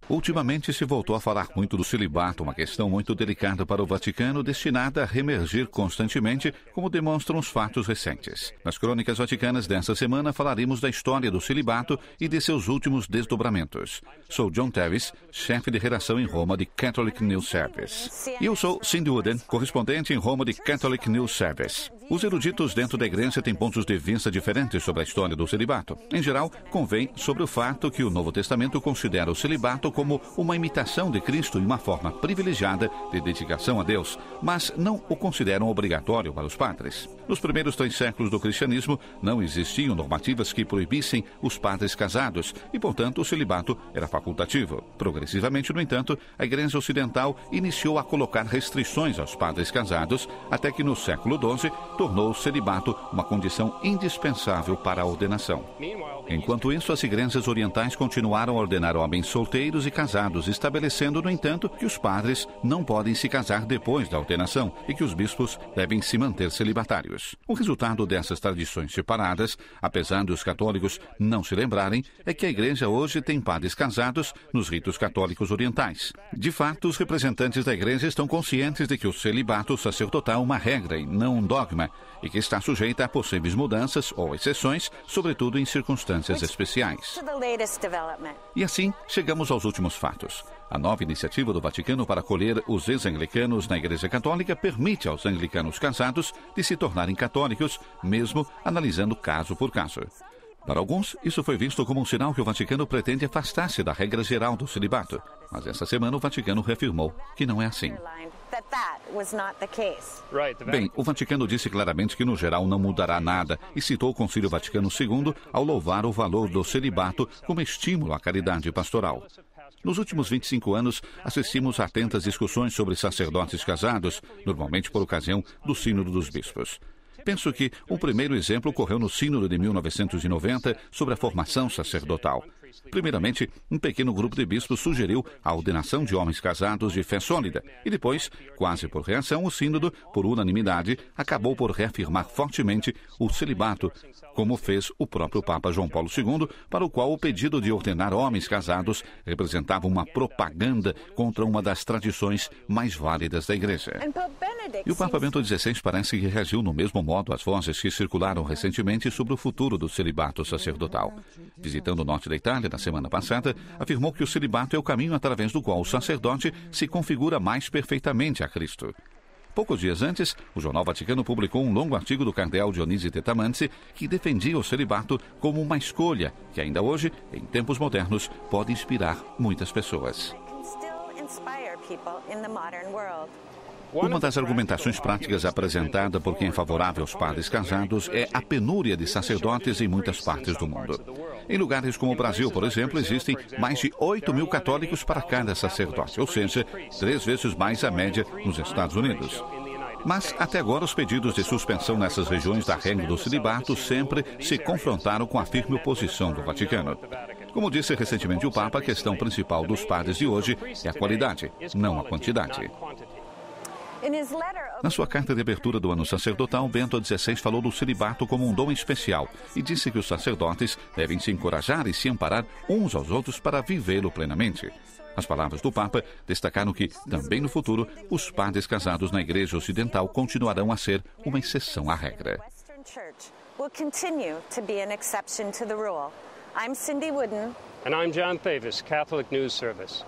Ultimamente se voltou a falar muito do celibato, uma questão muito delicada para o Vaticano, destinada a reemergir constantemente, como demonstram os fatos recentes. Nas Crônicas Vaticanas desta semana falaremos da história do celibato e de seus últimos desdobramentos. Sou John Tevis, chefe de redação em Roma de Catholic News Service. E eu sou Cindy Wooden, correspondente em Roma de Catholic News Service. Os eruditos dentro da igreja têm pontos de vista diferentes sobre a história do celibato. Em geral, convém sobre o fato que o Novo Testamento considera o celibato como uma imitação de Cristo e uma forma privilegiada de dedicação a Deus, mas não o consideram obrigatório para os padres. Nos primeiros 3 séculos do cristianismo, não existiam normativas que proibissem os padres casados e, portanto, o celibato era facultativo. Progressivamente, no entanto, a Igreja Ocidental iniciou a colocar restrições aos padres casados, até que no século XII tornou o celibato uma condição indispensável para a ordenação. Enquanto isso, as igrejas orientais continuaram a ordenar homens solteiros e casados, estabelecendo, no entanto, que os padres não podem se casar depois da ordenação e que os bispos devem se manter celibatários. O resultado dessas tradições separadas, apesar dos católicos não se lembrarem, é que a igreja hoje tem padres casados nos ritos católicos orientais. De fato, os representantes da igreja estão conscientes de que o celibato sacerdotal é uma regra e não um dogma, e que está sujeita a possíveis mudanças ou exceções, sobretudo em circunstâncias especiais. E assim, chegamos aos últimos fatos. A nova iniciativa do Vaticano para acolher os ex-anglicanos na Igreja Católica permite aos anglicanos casados de se tornarem católicos, mesmo analisando caso por caso. Para alguns, isso foi visto como um sinal que o Vaticano pretende afastar-se da regra geral do celibato. Mas essa semana o Vaticano reafirmou que não é assim. Bem, o Vaticano disse claramente que no geral não mudará nada e citou o Concílio Vaticano II ao louvar o valor do celibato como estímulo à caridade pastoral. Nos últimos 25 anos, assistimos a atentas discussões sobre sacerdotes casados, normalmente por ocasião do Sínodo dos Bispos. Penso que um primeiro exemplo ocorreu no Sínodo de 1990 sobre a formação sacerdotal. Primeiramente, um pequeno grupo de bispos sugeriu a ordenação de homens casados de fé sólida e depois, quase por reação, o Sínodo, por unanimidade, acabou por reafirmar fortemente o celibato, como fez o próprio Papa João Paulo II, para o qual o pedido de ordenar homens casados representava uma propaganda contra uma das tradições mais válidas da Igreja. E o Papa Bento XVI parece que reagiu no mesmo modo às vozes que circularam recentemente sobre o futuro do celibato sacerdotal. Visitando o norte da Itália na semana passada, afirmou que o celibato é o caminho através do qual o sacerdote se configura mais perfeitamente a Cristo. Poucos dias antes, o Jornal Vaticano publicou um longo artigo do cardeal Dionigi Tettamanzi que defendia o celibato como uma escolha que ainda hoje, em tempos modernos, pode inspirar muitas pessoas. Uma das argumentações práticas apresentada por quem é favorável aos padres casados é a penúria de sacerdotes em muitas partes do mundo. Em lugares como o Brasil, por exemplo, existem mais de 8.000 católicos para cada sacerdote, ou seja, 3 vezes mais a média nos Estados Unidos. Mas, até agora, os pedidos de suspensão nessas regiões da regra do celibato sempre se confrontaram com a firme oposição do Vaticano. Como disse recentemente o Papa, a questão principal dos padres de hoje é a qualidade, não a quantidade. Na sua carta de abertura do ano sacerdotal, Bento XVI falou do celibato como um dom especial e disse que os sacerdotes devem se encorajar e se amparar uns aos outros para vivê-lo plenamente. As palavras do Papa destacaram que, também no futuro, os padres casados na Igreja Ocidental continuarão a ser uma exceção à regra. I'm Cindy Wooden. And I'm John Davis, Catholic News Service.